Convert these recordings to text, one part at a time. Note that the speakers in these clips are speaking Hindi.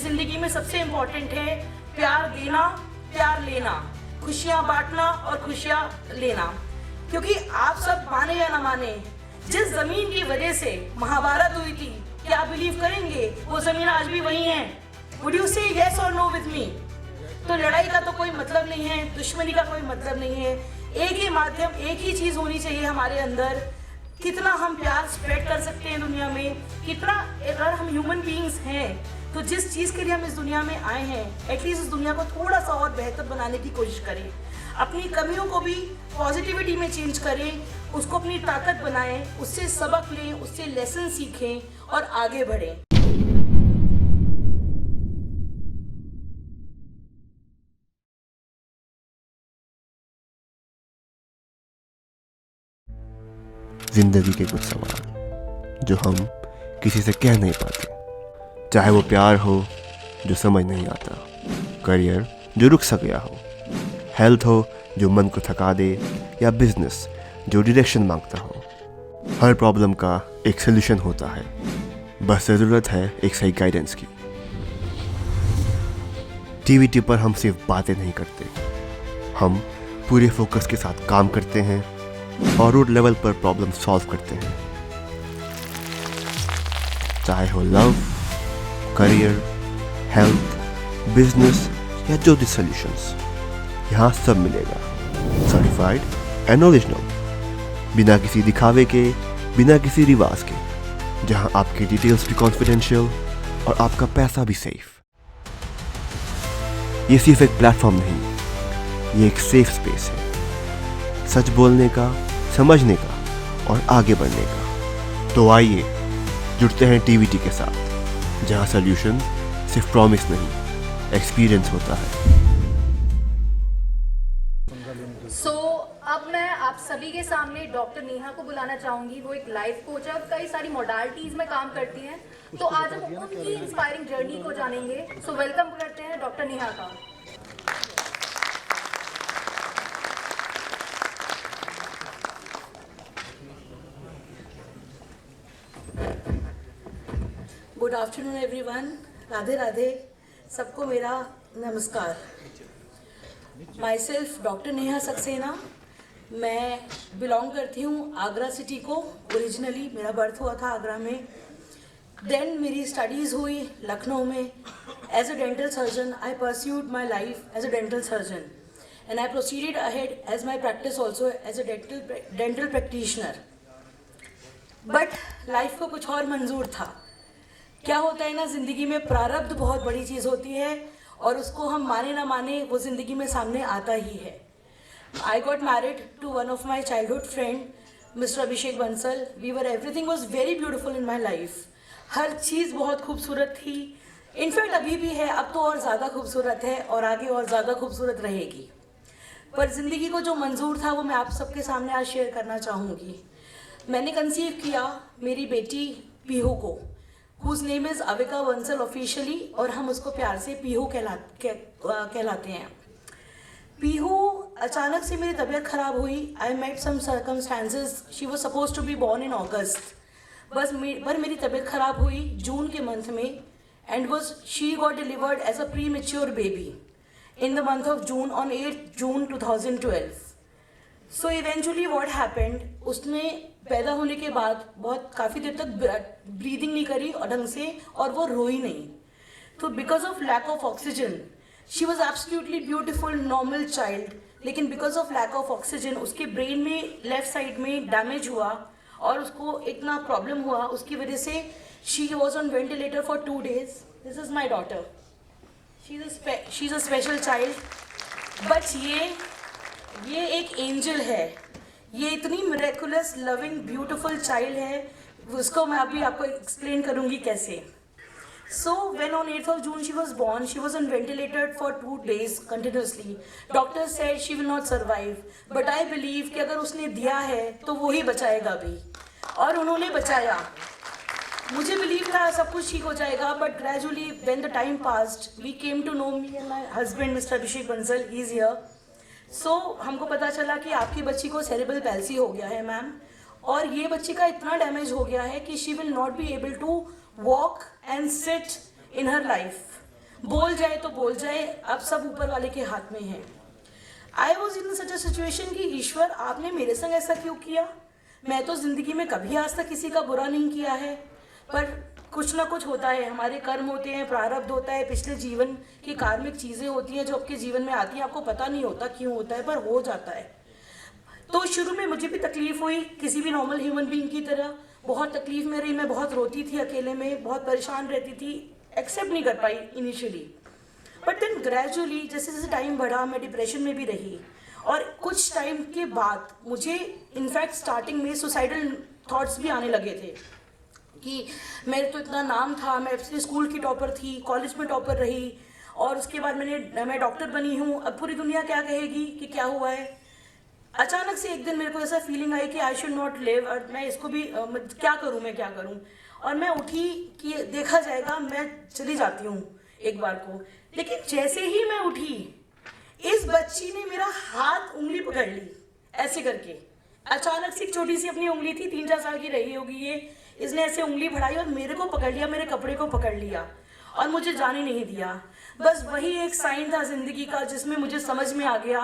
जिंदगी में सबसे इम्पोर्टेंट है प्यार देना, प्यार लेना, खुशियाँ बांटना और खुशियाँ लेना। क्योंकि आप सब माने या ना माने, जिस जमीन की वजह से महाभारत हुई थी, क्या आप बिलीव करेंगे वो जमीन आज भी वही है? वुड यू से यस और नो विथ मी? तो लड़ाई का तो कोई मतलब नहीं है, दुश्मनी का कोई मतलब नहीं है। एक ही माध्यम, एक ही चीज होनी चाहिए हमारे अंदर, कितना हम प्यार स्प्रेड कर सकते हैं दुनिया में, कितना, अगर हम ह्यूमन बीइंग्स हैं तो जिस चीज़ के लिए हम इस दुनिया में आए हैं एटलीस्ट इस दुनिया को थोड़ा सा और बेहतर बनाने की कोशिश करें। अपनी कमियों को भी पॉजिटिविटी में चेंज करें, उसको अपनी ताकत बनाएं, उससे सबक लें, उससे लेसन सीखें और आगे बढ़ें। जिंदगी के कुछ सवाल जो हम किसी से कह नहीं पाते, चाहे वो प्यार हो जो समझ नहीं आता, करियर जो रुक सा गया हो, हेल्थ हो जो मन को थका दे, या बिजनेस जो डायरेक्शन मांगता हो। हर प्रॉब्लम का एक सलूशन होता है, बस ज़रूरत है एक सही गाइडेंस की। टीवीटी पर हम सिर्फ बातें नहीं करते, हम पूरे फोकस के साथ काम करते हैं और रूट लेवल पर प्रॉब्लम सॉल्व करते हैं। चाहे हो लव, करियर, हेल्थ, बिजनेस या जो भी सॉल्यूशंस, यहाँ सब मिलेगा। सर्टिफाइड एंड ओरिजिनल, बिना किसी दिखावे के, बिना किसी रिवाज के, जहाँ आपकी डिटेल्स भी कॉन्फिडेंशियल और आपका पैसा भी सेफ। ये सिर्फ एक प्लेटफॉर्म नहीं, ये एक सेफ स्पेस है, सच बोलने का, समझने का और आगे बढ़ने का। तो आइए जुड़ते हैं टीवीटी के साथ, जहां सॉल्यूशन सिर्फ प्रॉमिस नहीं, एक्सपीरियंस होता है। अब मैं आप सभी के सामने डॉक्टर नेहा को बुलाना चाहूंगी। वो एक लाइफ कोच है और कई सारी मॉडलिटीज में काम करती हैं। तो आज हम उनकी इंस्पायरिंग जर्नी को जानेंगे। सो वेलकम करते हैं डॉक्टर नेहा का। Good afternoon everyone, Radhe Radhe, सबको मेरा नमस्कार। My self doctor Neha Saxena, मैं बिलोंग करती हूँ आगरा सिटी को। ओरिजिनली मेरा बर्थ हुआ था आगरा में, देन मेरी स्टडीज़ हुई लखनऊ में। As a dental surgeon I pursued my life as a dental surgeon and I proceeded ahead as my practice also as a dental practitioner. But life को कुछ और मंजूर था। क्या होता है ना, ज़िंदगी में प्रारब्ध बहुत बड़ी चीज़ होती है और उसको हम माने ना माने वो ज़िंदगी में सामने आता ही है। I got married to one of my childhood friend, Mr. Abhishek Bansal. Everything was very beautiful in my life. हर चीज़ बहुत खूबसूरत थी। इनफैक्ट अभी भी है, अब तो और ज़्यादा खूबसूरत है और आगे और ज़्यादा खूबसूरत रहेगी। पर ज़िंदगी को जो मंजूर था वो मैं आप सबके सामने आज शेयर करना चाहूँगी। मैंने कंसीव किया मेरी बेटी पीहू को, whose name is Avika Bansal officially, और हम उसको प्यार से पीहू कहलाते हैं। पीहू, अचानक से मेरी तबीयत ख़राब हुई। I met some circumstances, she was suppose to be born in August, बस पर मेरी तबीयत ख़राब हुई जून के मंथ में, and she got delivered as a premature baby in the month of June on 8 June 2012। So eventually what happened, उसने पैदा होने के बाद बहुत काफ़ी देर तक ब्रीदिंग नहीं करी और ढंग से, और वो रोई नहीं। तो because of lack of oxygen, she was absolutely beautiful normal child, लेकिन because of lack of oxygen उसके ब्रेन में लेफ्ट साइड में डैमेज हुआ और उसको इतना प्रॉब्लम हुआ, उसकी वजह से she was on ventilator for 2 days। This is my daughter, she is a special child. But ये एक एंजल है, ये इतनी मिरेकुलस लविंग ब्यूटिफुल चाइल्ड है, उसको मैं अभी आपको एक्सप्लेन करूँगी कैसे। So when on 8th of June she was born, she was on ventilator for 2 days continuously. Doctors said she will not survive, but I believe कि अगर उसने दिया है तो वो ही बचाएगा भी, और उन्होंने बचाया। मुझे बिलीव था सब कुछ ठीक हो जाएगा, but gradually when the time passed, we came to know, me and my husband Mr. Abhishek Bansal, he is here. So हमको पता चला कि आपकी बच्ची को सेरेब्रल पैल्सी हो गया है मैम, और ये बच्ची का इतना डैमेज हो गया है कि she will not be able to walk and sit in her life. बोल जाए तो बोल जाए, अब सब ऊपर वाले के हाथ में है। I was in such a situation कि ईश्वर आपने मेरे संग ऐसा क्यों किया। मैं तो जिंदगी में कभी आज तक किसी का बुरा नहीं किया है, पर कुछ ना कुछ होता है, हमारे कर्म होते हैं, प्रारब्ध होता है, पिछले जीवन की कार्मिक चीज़ें होती हैं जो आपके जीवन में आती हैं, आपको पता नहीं होता क्यों होता है, पर हो जाता है। तो शुरू में मुझे भी तकलीफ हुई, किसी भी नॉर्मल ह्यूमन बीइंग की तरह बहुत तकलीफ में रही। मैं बहुत रोती थी अकेले में, बहुत परेशान रहती थी, एक्सेप्ट नहीं कर पाई इनिशियली। बट देन ग्रेजुअली जैसे जैसे टाइम बढ़ा, मैं डिप्रेशन में भी रही, और कुछ टाइम के बाद मुझे इनफैक्ट स्टार्टिंग में सुसाइडल थॉट्स भी आने लगे थे कि मेरे तो इतना नाम था, मैं अपने स्कूल की टॉपर थी, कॉलेज में टॉपर रही, और उसके बाद मैं डॉक्टर बनी हूँ, अब पूरी दुनिया क्या कहेगी कि क्या हुआ है। अचानक से एक दिन मेरे को ऐसा फीलिंग आई कि आई शुड नॉट लिव, और मैं इसको भी क्या करूँ। और मैं उठी कि देखा जाएगा, मैं चली जाती हूँ एक बार को। लेकिन जैसे ही मैं उठी, इस बच्ची ने मेरा हाथ उंगली पकड़ ली ऐसे करके। अचानक से एक छोटी सी अपनी उंगली थी, 3-4 साल की रही होगी ये, इसने ऐसे उंगली बढ़ाई और मेरे को पकड़ लिया, मेरे कपड़े को पकड़ लिया और मुझे जाने नहीं दिया। बस वही एक साइन था जिंदगी का, जिसमें मुझे समझ में आ गया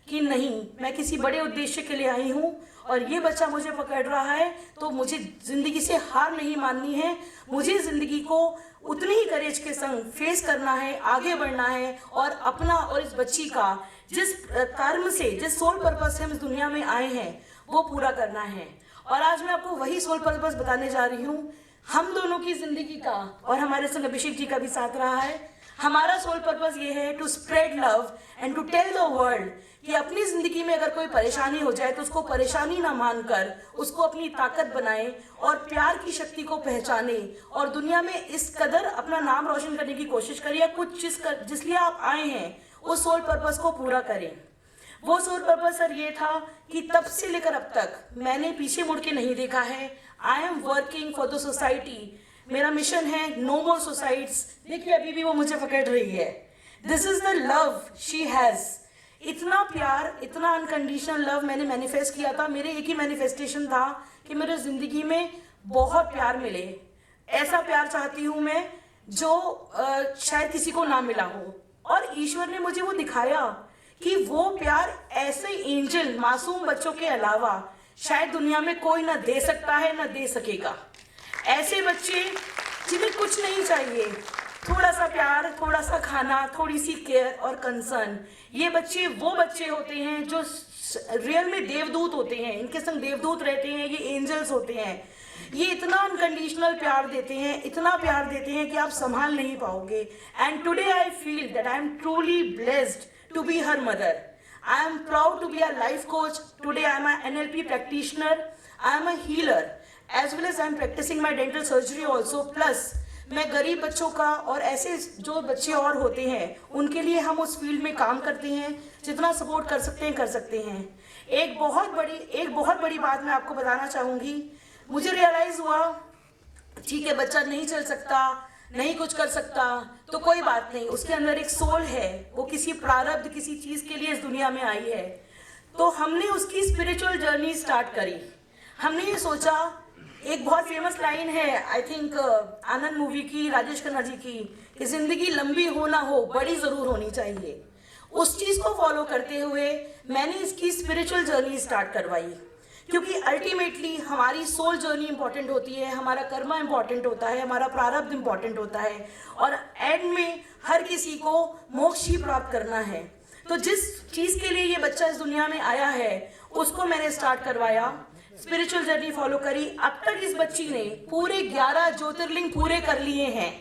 कि नहीं, मैं किसी बड़े उद्देश्य के लिए आई हूँ और ये बच्चा मुझे पकड़ रहा है, तो मुझे जिंदगी से हार नहीं माननी है। मुझे जिंदगी को उतनी ही करेज के संग फेस करना है, आगे बढ़ना है, और अपना और इस बच्ची का जिस कर्म से, जिस सोल पर्पस से हम इस दुनिया में आए हैं, वो पूरा करना है। और आज मैं आपको वही सोल पर्पस बताने जा रही हूँ। हम दोनों की जिंदगी का, और हमारे संग अभिषेक जी का भी साथ रहा है, हमारा सोल पर्पस ये है to spread love and to tell the world कि अपनी जिंदगी में अगर कोई परेशानी हो जाए तो उसको परेशानी ना मानकर उसको अपनी ताकत बनाए और प्यार की शक्ति को पहचाने, और दुनिया में इस कदर अपना नाम रोशन करने की कोशिश करिए, कुछ जिसलिए आप आए हैं उस सोल पर्पस को पूरा करें। वो सोल पर्पस सर ये था कि तब से लेकर अब तक मैंने पीछे मुड़ के नहीं देखा है। I am working for the society. मेरा मिशन है नो मोर सुसाइड्स। देखिए अभी भी वो मुझे पकड़ रही है। This is the love she has. इतना प्यार, इतना अनकंडीशनल लव मैंने मैनिफेस्ट किया था। मेरे एक ही मैनिफेस्टेशन था कि मेरे जिंदगी में बहुत प्यार मिले। ऐसा प्यार चाहती हूँ मैं जो शायद किसी को ना मिला हो, और ईश्वर ने मुझे वो दिखाया कि वो प्यार ऐसे एंजल, मासूम बच्चों के अलावा शायद दुनिया में कोई ना दे सकता है, ना दे सकेगा। ऐसे बच्चे जिन्हें कुछ नहीं चाहिए, थोड़ा सा प्यार, थोड़ा सा खाना, थोड़ी सी केयर और कंसर्न, ये बच्चे वो बच्चे होते हैं जो रियल में देवदूत होते हैं। इनके संग देवदूत रहते हैं, ये एंजल्स होते हैं। ये इतना अनकंडीशनल प्यार देते हैं, इतना प्यार देते हैं कि आप संभाल नहीं पाओगे। And today I feel that I am truly blessed to be her mother. I am proud to be a life coach. Today I am an NLP practitioner. I am a healer. As well as I am practicing my dental surgery also. Plus मैं गरीब बच्चों का और ऐसे जो बच्चे और होते हैं उनके लिए हम उस फील्ड में काम करते हैं। जितना सपोर्ट कर सकते हैं। एक बहुत बड़ी बात मैं आपको बताना चाहूँगी। मुझे रियलाइज़ हुआ, ठीक है बच्चा नहीं चल सकता, नहीं कुछ कर सकता, तो कोई बात नहीं, उसके अंदर एक सोल है, वो किसी प्रारब्ध, किसी चीज के लिए इस दुनिया में आई है। तो हमने उसकी स्पिरिचुअल जर्नी स्टार्ट करी। हमने ये सोचा, एक बहुत फेमस लाइन है आई थिंक आनंद मूवी की, राजेश खन्ना जी की, कि जिंदगी लंबी हो ना हो बड़ी जरूर होनी चाहिए। उस चीज को फॉलो करते हुए मैंने इसकी स्पिरिचुअल जर्नी स्टार्ट करवाई, क्योंकि अल्टीमेटली हमारी सोल जर्नी इंपॉर्टेंट होती है, हमारा कर्मा इंपॉर्टेंट होता है, हमारा प्रारब्ध इंपॉर्टेंट होता है, और एंड में हर किसी को मोक्ष ही प्राप्त करना है। तो जिस चीज़ के लिए ये बच्चा इस दुनिया में आया है उसको मैंने स्टार्ट करवाया, स्पिरिचुअल जर्नी फॉलो करी। अब तक इस बच्ची ने पूरे 11 ज्योतिर्लिंग पूरे कर लिए हैं,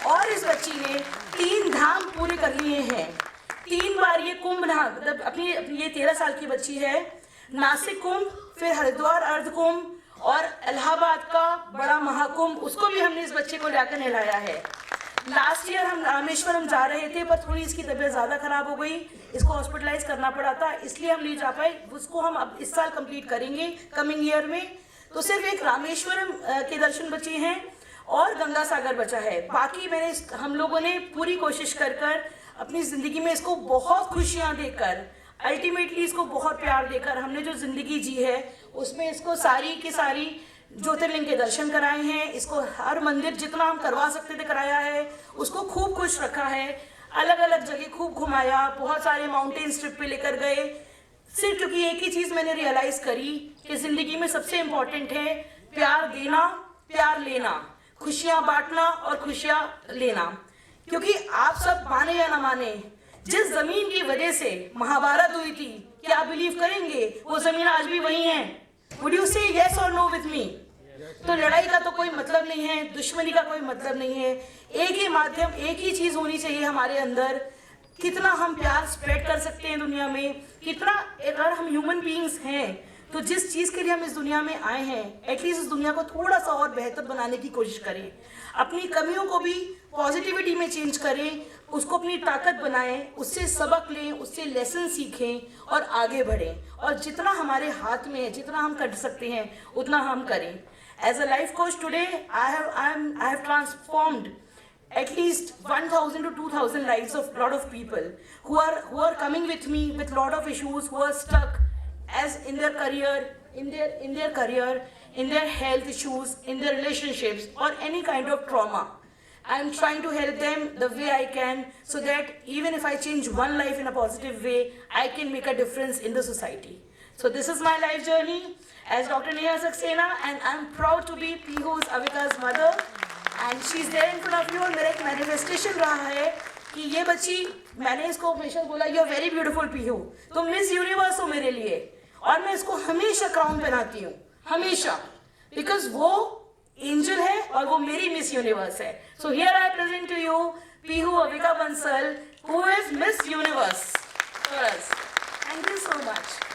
और इस बच्ची ने 3 धाम पूरे कर लिए हैं। 3 बार ये कुंभ धाम, मतलब अपनी ये 13 साल की बच्ची है, नासिक कुंभ, फिर हरिद्वार अर्ध कुंभ और इलाहाबाद का बड़ा महाकुंभ, उसको भी हमने इस बच्चे को लाकर नहलाया है। लास्ट ईयर हम रामेश्वरम जा रहे थे, पर थोड़ी इसकी तबीयत ज़्यादा खराब हो गई, इसको हॉस्पिटलाइज करना पड़ा था, इसलिए हम नहीं जा पाए। उसको हम अब इस साल कंप्लीट करेंगे, कमिंग ईयर में। तो सिर्फ एक रामेश्वरम के दर्शन बचे हैं और गंगा सागर बचा है। बाकी हम लोगों ने पूरी कोशिश कर अपनी ज़िंदगी में इसको बहुत खुशियाँ देकर, अल्टीमेटली इसको बहुत प्यार देकर हमने जो ज़िंदगी जी है उसमें इसको सारी की सारी ज्योतिर्लिंग के दर्शन कराए हैं, इसको हर मंदिर जितना हम करवा सकते थे कराया है, उसको खूब खुश रखा है, अलग अलग जगह खूब घुमाया, बहुत सारे माउंटेन्स ट्रिप पे लेकर गए, सिर्फ क्योंकि एक ही चीज़ मैंने रियलाइज़ करी कि ज़िंदगी में सबसे इम्पॉर्टेंट है प्यार देना, प्यार लेना, खुशियाँ बांटना और खुशियाँ लेना। क्योंकि आप सब माने या ना माने, जिस ज़मीन की वजह से महाभारत हुई थी, क्या आप बिलीव करेंगे वो ज़मीन आज भी वही है? वुड यू से येस और नो विथ मी? तो लड़ाई का तो कोई मतलब नहीं है, दुश्मनी का कोई मतलब नहीं है, एक ही माध्यम, एक ही चीज़ होनी चाहिए हमारे अंदर, कितना हम प्यार स्प्रेड कर सकते हैं दुनिया में, कितना, अगर हम ह्यूमन बीइंग्स हैं तो जिस चीज़ के लिए हम इस दुनिया में आए हैं, एटलीस्ट इस दुनिया को थोड़ा सा और बेहतर बनाने की कोशिश करें, अपनी कमियों को भी पॉजिटिविटी में चेंज करें, उसको अपनी ताकत बनाएं, उससे सबक लें, उससे लेसन सीखें और आगे बढ़ें, और जितना हमारे हाथ में है, जितना हम कर सकते हैं उतना हम करें। As a life coach today I have transformed at least 1,000 to 2,000 lives of lot of people who are coming with me with lot of issues, who are stuck as in their career, in their health issues, in their relationships or any kind of trauma. I am trying to help them the way I can, so that even if I change one life in a positive way, I can make a difference in the society. So this is my life journey as Dr. Neha Saxena, and I am proud to be Pihu's Avika's mother. And she is there in front of you. और मेरा एक मैनिफेस्टेशन रहा है कि ये बच्ची, मैंने इसको हमेशा बोला you are very beautiful Pihu, तो मिस यूनिवर्स हो मेरे लिए, और मैं इसको हमेशा क्राउन पहनाती हूँ, हमेशा, बिकॉज वो एंजल है और वो मेरी मिस यूनिवर्स है। So here I present to you Pihu Avika Bansal, who is Miss Universe for us. Thank you so much.